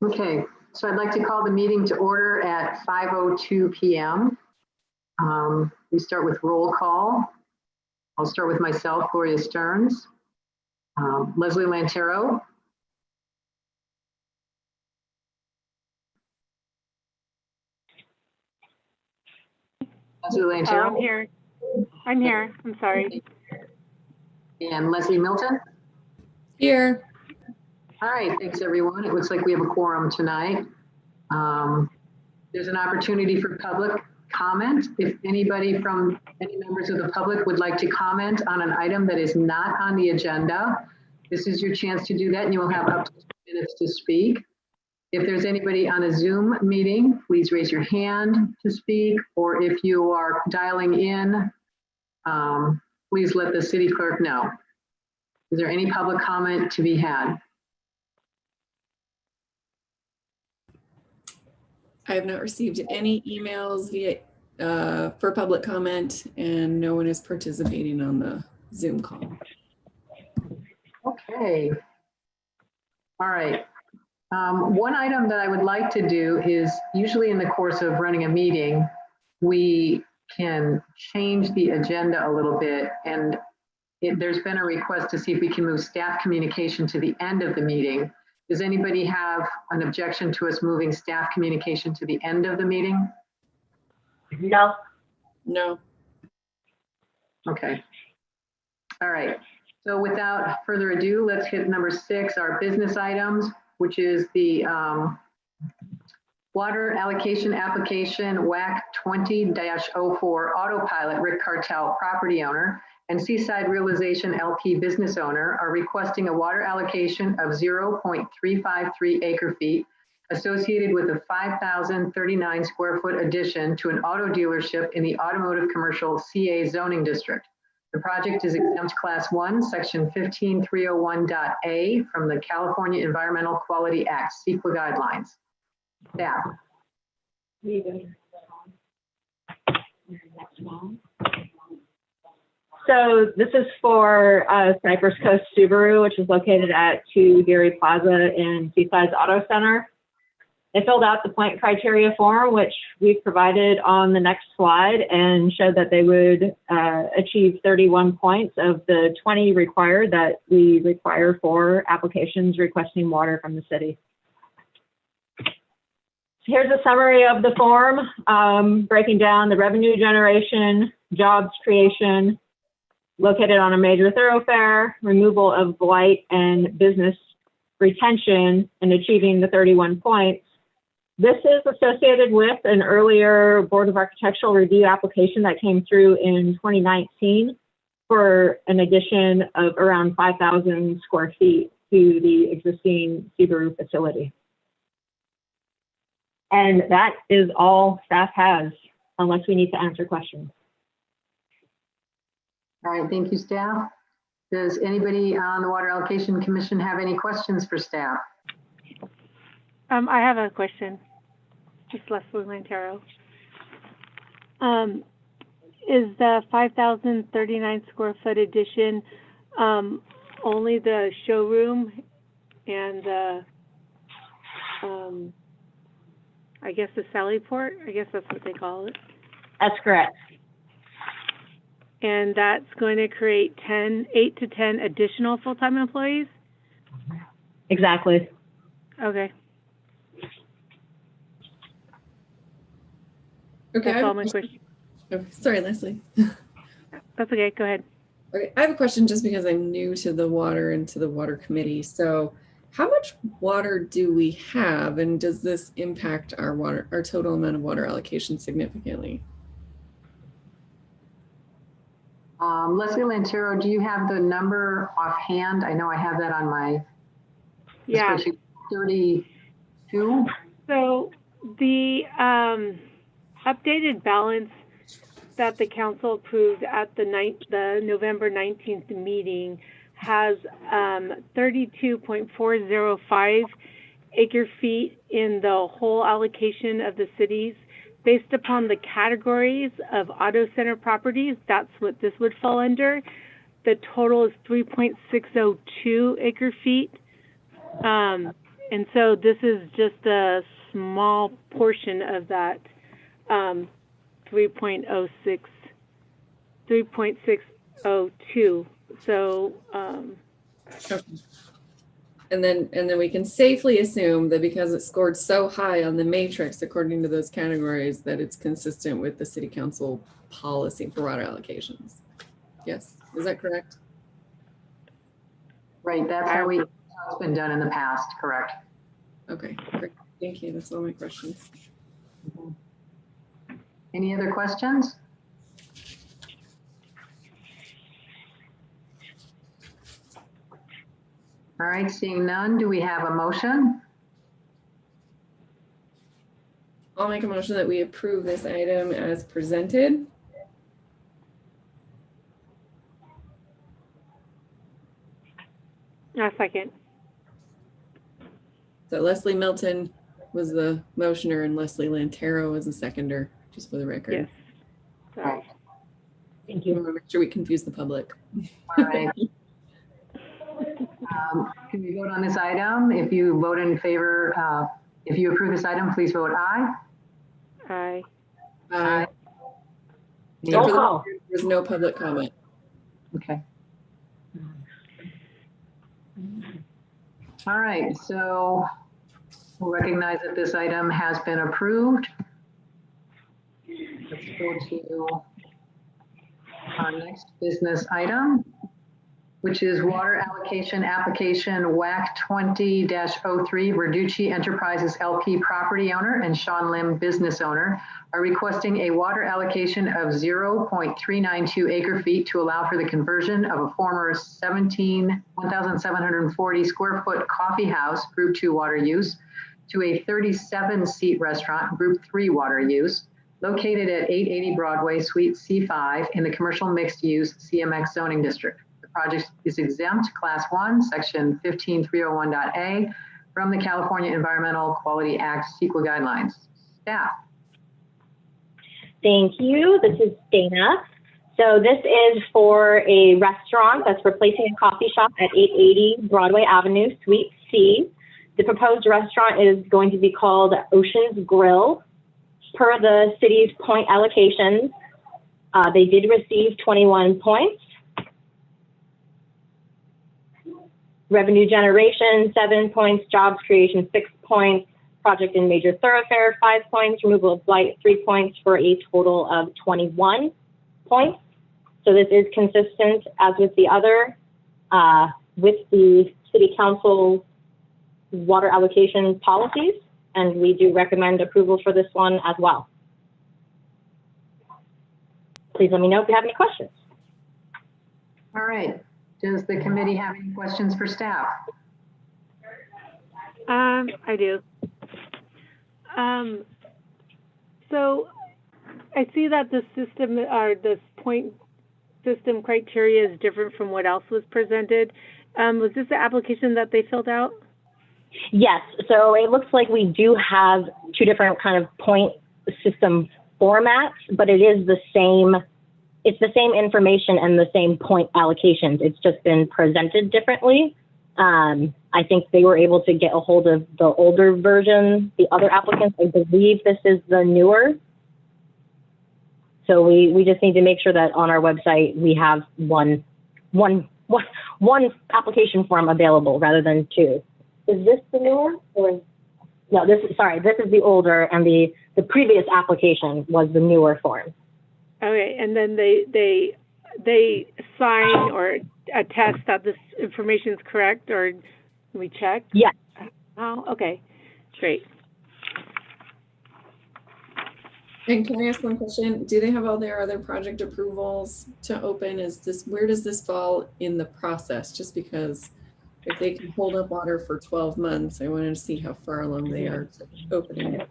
Okay, so I'd like to call the meeting to order at 5:02 p.m. We start with roll call. I'll start with myself, Gloria Stearns, Leslie Lantero, Leslie Lantero. I'm here. I'm here. I'm sorry. And Leslie Milton. Here. All right, thanks everyone. It looks like we have a quorum tonight. There's an opportunity for public comment. If anybody from any members of the public would like to comment on an item that is not on the agenda, this is your chance to do that, and you will have up to 2 minutes to speak. If there's anybody on a Zoom meeting, please raise your hand to speak, or if you are dialing in, please let the city clerk know. Is there any public comment to be had? I have not received any emails via for public comment, and no one is participating on the Zoom call. Okay. All right. One item that I would like to do is, usually in the course of running a meeting, we can change the agenda a little bit, and there's been a request to see if we can move staff communication to the end of the meeting. Does anybody have an objection to us moving staff communication to the end of the meeting? No. No. Okay. All right. So without further ado, let's hit number 6, our business items, which is the water allocation application WAC 20-04 Autopilot Rick Cartel property owner and Seaside Realization LP business owner are requesting a water allocation of 0.353 acre feet associated with a 5,039 square foot addition to an auto dealership in the automotive commercial CA zoning district. The project is exempt class 1, section 15301.a from the California Environmental Quality Act, CEQA guidelines. Staff. So this is for Cypress Coast Subaru, which is located at 2 Geary Plaza in Seaside's Auto Center. They filled out the point criteria form, which we've provided on the next slide, and showed that they would achieve 31 points of the 20 required that we require for applications requesting water from the city. Here's a summary of the form, breaking down the revenue generation, jobs creation, located on a major thoroughfare, removal of blight and business retention, and achieving the 31 points. This is associated with an earlier Board of Architectural Review application that came through in 2019 for an addition of around 5,000 square feet to the existing Subaru facility. And that is all staff has, unless we need to answer questions. All right, thank you, staff. Does anybody on the Water Allocation Commission have any questions for staff? I have a question. Just Leslie Lantero. Is the 5,039 square foot addition only the showroom and the, I guess the Sally Port? I guess that's what they call it. That's correct. And that's going to create 8 to 10 additional full-time employees? Exactly. Okay. Okay. That's all my questions. Oh, sorry, Leslie. That's okay. Go ahead. Okay, I have a question just because I'm new to the water and to the water committee. So how much water do we have, and does this impact our total amount of water allocation significantly? Leslie Lantero, do you have the number offhand? I know I have that on my spreadsheet. 32. So the updated balance that the council approved at the November 19th meeting has 32.405 acre feet in the whole allocation of the cities. Based upon the categories of auto center properties, that's what this would fall under. The total is 3.602 acre feet. And so this is just a small portion of that 3.602. So Okay. And then we can safely assume that because it scored so high on the matrix according to those categories that it's consistent with the city council policy for water allocations. Yes, is that correct? Right, that's how it's been done in the past, correct? Okay, great. Thank you. That's all my questions. Any other questions? All right, seeing none, do we have a motion? I'll make a motion that we approve this item as presented. a second. So Leslie Milton was the motioner and Leslie Lantero was the seconder, just for the record. Yes. Sorry. Thank We want to make sure we confuse the public. All right. Can we vote on this item? If you vote in favor, if you approve this item, please vote aye. Aye. Aye. Any So for the call. record, there's no public comment. Okay. All right, so we'll recognize that this item has been approved. Let's go to our next business item, which is water allocation application WAC 20-03, Verducci Enterprises LP property owner and Sean Lim business owner are requesting a water allocation of 0.392 acre feet to allow for the conversion of a former 1,740 square foot coffee house, Group 2 water use, to a 37-seat restaurant, Group 3 water use, located at 880 Broadway, Suite C5 in the commercial mixed use CMX zoning district. The project is exempt Class 1, Section 15301.a from the California Environmental Quality Act CEQA guidelines. Staff. Thank you. This is Dana. So this is for a restaurant that's replacing a coffee shop at 880 Broadway Avenue, Suite C. The proposed restaurant is going to be called Ocean's Grill. Per the city's point allocations, they did receive 21 points. Revenue generation, 7 points. Jobs creation, 6 points. Project in major thoroughfare, 5 points. Removal of blight, 3 points, for a total of 21 points. So this is consistent as with the other, with the city council water allocation policies, and we do recommend approval for this one as well. Please let me know if you have any questions. All right. Does the committee have any questions for staff? I do. So I see that the system or this point system criteria is different from what else was presented. Was this the application that they filled out? Yes, so it looks like we do have two different kind of point system formats, but it is the same, it's the same information and the same point allocations. It's just been presented differently. I think they were able to get a hold of the older version, the other applicants. I believe this is the newer. So we just need to make sure that on our website we have one application form available rather than two. Is this the newer or no? This is the older, and the previous application was the newer form. Okay, and then they sign or attest that this information is correct, or we check? Yes. Oh, okay, great. And can I ask one question? Do they have all their other project approvals to open? Where does this fall in the process? Just because if they can hold up water for 12 months, I wanted to see how far along they are to opening it.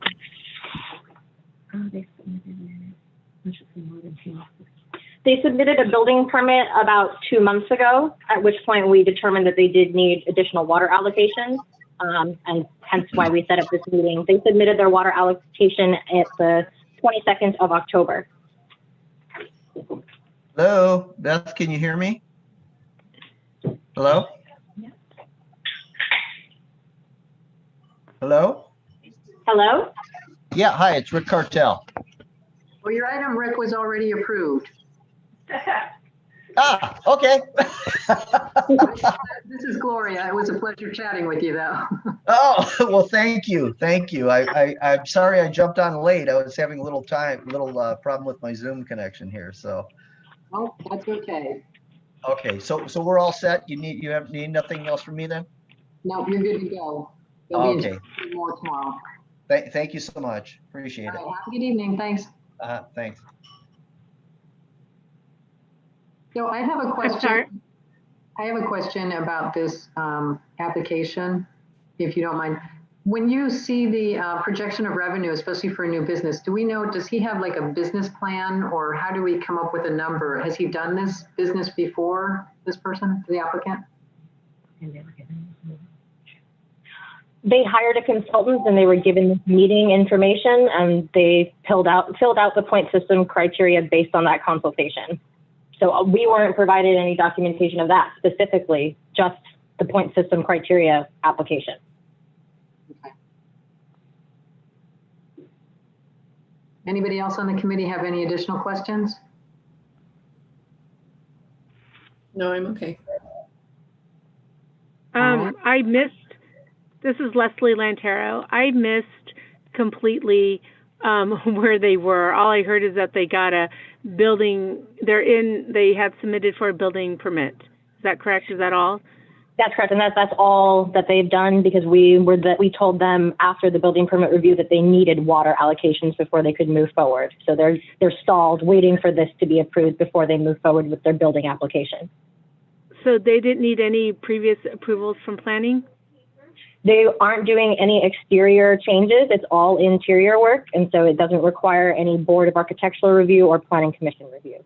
They submitted a building permit about 2 months ago, at which point we determined that they did need additional water allocation, and hence why we set up this meeting. They submitted their water allocation at the 22nd of October. Hello, Beth, can you hear me? Hello? Hello? Hello? Yeah, hi, it's Rick Cartel. Well, your item, Rick, was already approved. Ah, okay. This is Gloria. It was a pleasure chatting with you, though. Oh, well, thank you. Thank you. I'm sorry I jumped on late. I was having a little problem with my Zoom connection here. So, Oh, that's okay. okay. So we're all set. You need nothing else from me then? No, you're good to go. You'll be Okay. in more tomorrow. Thank you so much. Appreciate All it. right, have a good evening. Thanks. Thanks. So I have a I'm sorry. question. I have a question about this application, if you don't mind. When you see the projection of revenue, especially for a new business, do we know, does he have like a business plan, or how do we come up with a number? Has he done this business before, this person, the applicant? They hired a consultant and they were given this meeting information, and they filled out the point system criteria based on that consultation. So we weren't provided any documentation of that specifically, just the point system criteria application. Okay. Anybody else on the committee have any additional questions? No, I'm okay. I missed, this is Leslie Lantero. I missed completely where they were. All I heard is that they got a building, they had submitted for a building permit. Is that correct? Is that all? That's correct, and that's all that they've done, because we told them after the building permit review that they needed water allocations before they could move forward. So they're stalled, waiting for this to be approved before they move forward with their building application. So they didn't need any previous approvals from planning? They aren't doing any exterior changes. It's all interior work, and so it doesn't require any Board of Architectural review or Planning Commission review.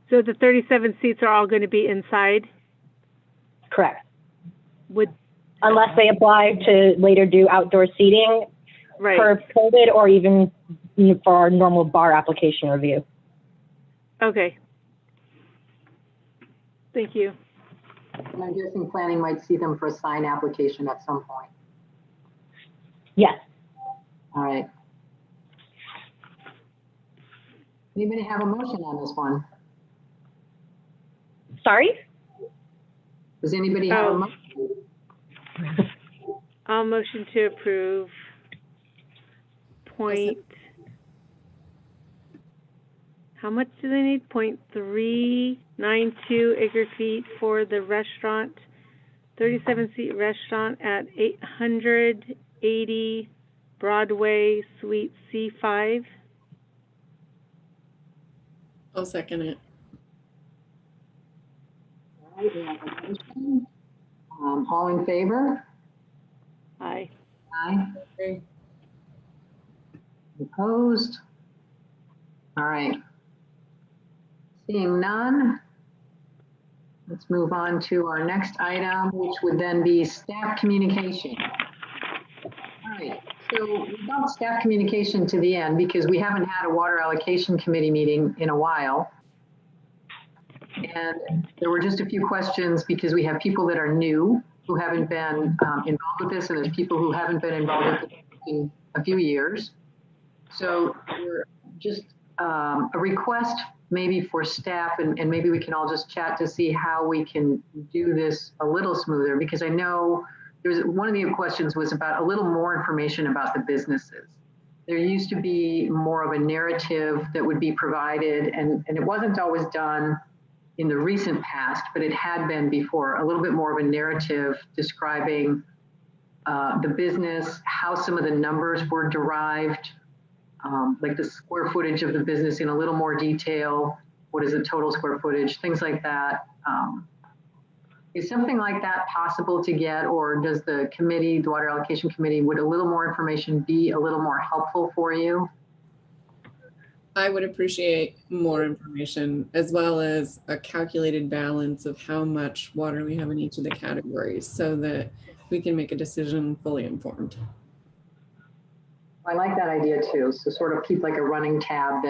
So the 37 seats are all going to be inside? Correct. Unless they apply to later do outdoor seating, right, per COVID, or even for our normal bar application review. Okay. Thank you. And I'm guessing planning might see them for a sign application at some point. Yes. All right. Anybody have a motion on this one? Sorry? Does anybody have a motion? I'll motion to approve how much do they need? 0.392 acre feet for the restaurant, 37 seat restaurant at 880 Broadway, Suite C5. I'll second it. All right, we have a motion. All in favor? Aye. Aye. Okay. Opposed? All right. Seeing none, let's move on to our next item, which would then be staff communication. All right, so we bumped staff communication to the end because we haven't had a water allocation committee meeting in a while. And there were just a few questions because we have people that are new who haven't been involved with this, and there's people who haven't been involved with it in a few years. So we're just a request maybe for staff, and maybe we can all just chat to see how we can do this a little smoother, because I know there's one of the questions was about a little more information about the businesses. There used to be more of a narrative that would be provided, and it wasn't always done in the recent past, but it had been before, a little bit more of a narrative describing the business, how some of the numbers were derived, like the square footage of the business in a little more detail. What is the total square footage? Things like that. Is something like that possible to get, or does the committee, the Water Allocation Committee, would a little more information be a little more helpful for you? I would appreciate more information, as well as a calculated balance of how much water we have in each of the categories, so that we can make a decision fully informed. I like that idea too. So sort of keep like a running tab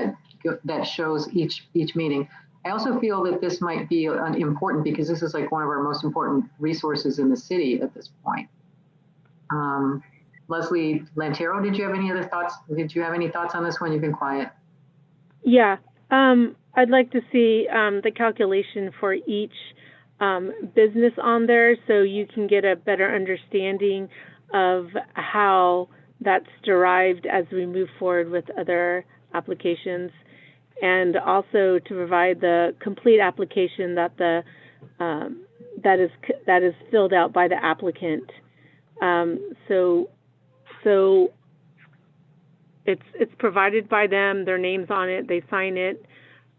that shows each meeting. I also feel that this might be important because this is like one of our most important resources in the city at this point. Leslie Lantero, did you have any other thoughts? Did you have any thoughts on this one? You've been quiet. Yeah, I'd like to see the calculation for each business on there so you can get a better understanding of how that's derived as we move forward with other applications, and also to provide the complete application that that is filled out by the applicant. So it's provided by them, their names on it, they sign it.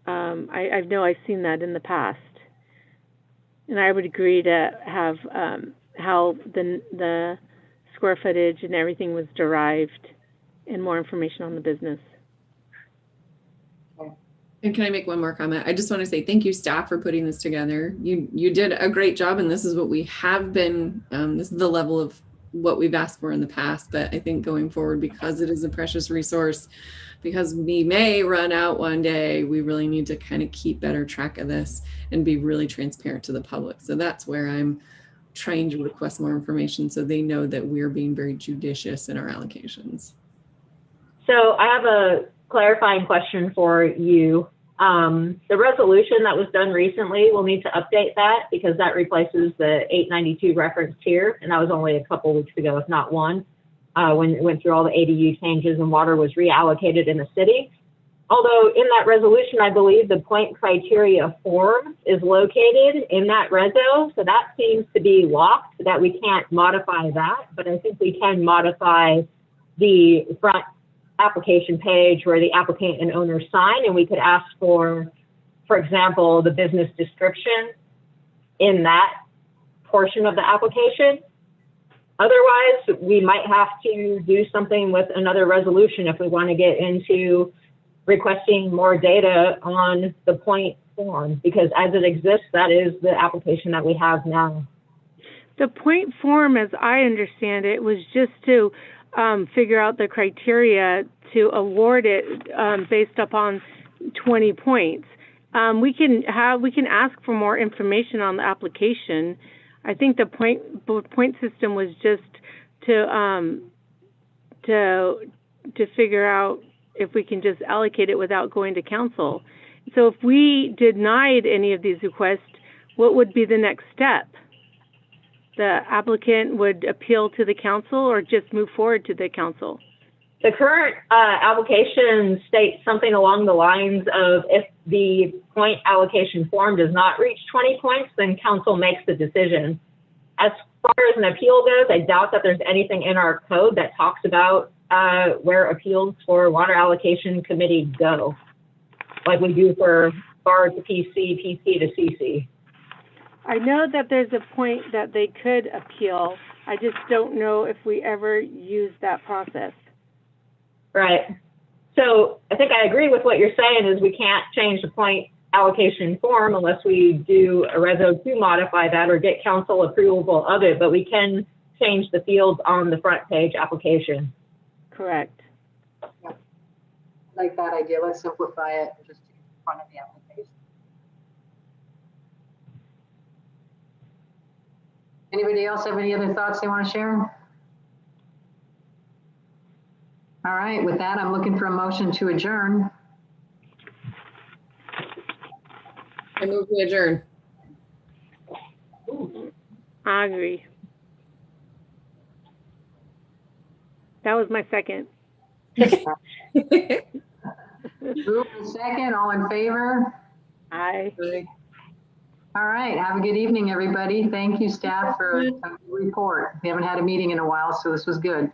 I know I've seen that in the past. And I would agree to have how the square footage and everything was derived and more information on the business. And can I make one more comment? I just want to say thank you, staff, for putting this together. You did a great job, and this is what we have been, this is the level of what we've asked for in the past. But I think going forward, because it is a precious resource, because we may run out one day, we really need to kind of keep better track of this and be really transparent to the public. So that's where I'm trying to request more information so they know that we're being very judicious in our allocations. So I have a clarifying question for you. The resolution that was done recently, we'll need to update that because that replaces the 892 referenced here, and that was only a couple weeks ago, if not one, when it went through all the ADU changes and water was reallocated in the city. Although in that resolution, I believe the point criteria form is located in that reso, so that seems to be locked, that we can't modify that, but I think we can modify the front application page where the applicant and owner sign, and we could ask for example, the business description in that portion of the application. Otherwise, we might have to do something with another resolution if we want to get into requesting more data on the point form, because as it exists, that is the application that we have now. The point form, as I understand it, was just to figure out the criteria to award it based upon 20 points. We can ask for more information on the application. I think the point system was just to figure out if we can just allocate it without going to council. So if we denied any of these requests, what would be the next step? The applicant would appeal to the council or just move forward to the council? The current application states something along the lines of if the point allocation form does not reach 20 points, then council makes the decision. As far as an appeal goes, I doubt that there's anything in our code that talks about where appeals for water allocation committee go, like we do for BAR to PC, PC to CC. I know that there's a point that they could appeal. I just don't know if we ever use that process. Right. So I think I agree with what you're saying is we can't change the point allocation form unless we do a reso to modify that or get council approval of it, but we can change the fields on the front page application. Correct. Yeah. I like that idea. Let's simplify it and just in front of the application. Anybody else have any other thoughts they want to share? All right, with that, I'm looking for a motion to adjourn. I move we adjourn. I agree. That was my second. Move in second, all in favor? Aye. All right, have a good evening, everybody. Thank you, staff, for a report. We haven't had a meeting in a while, so this was good.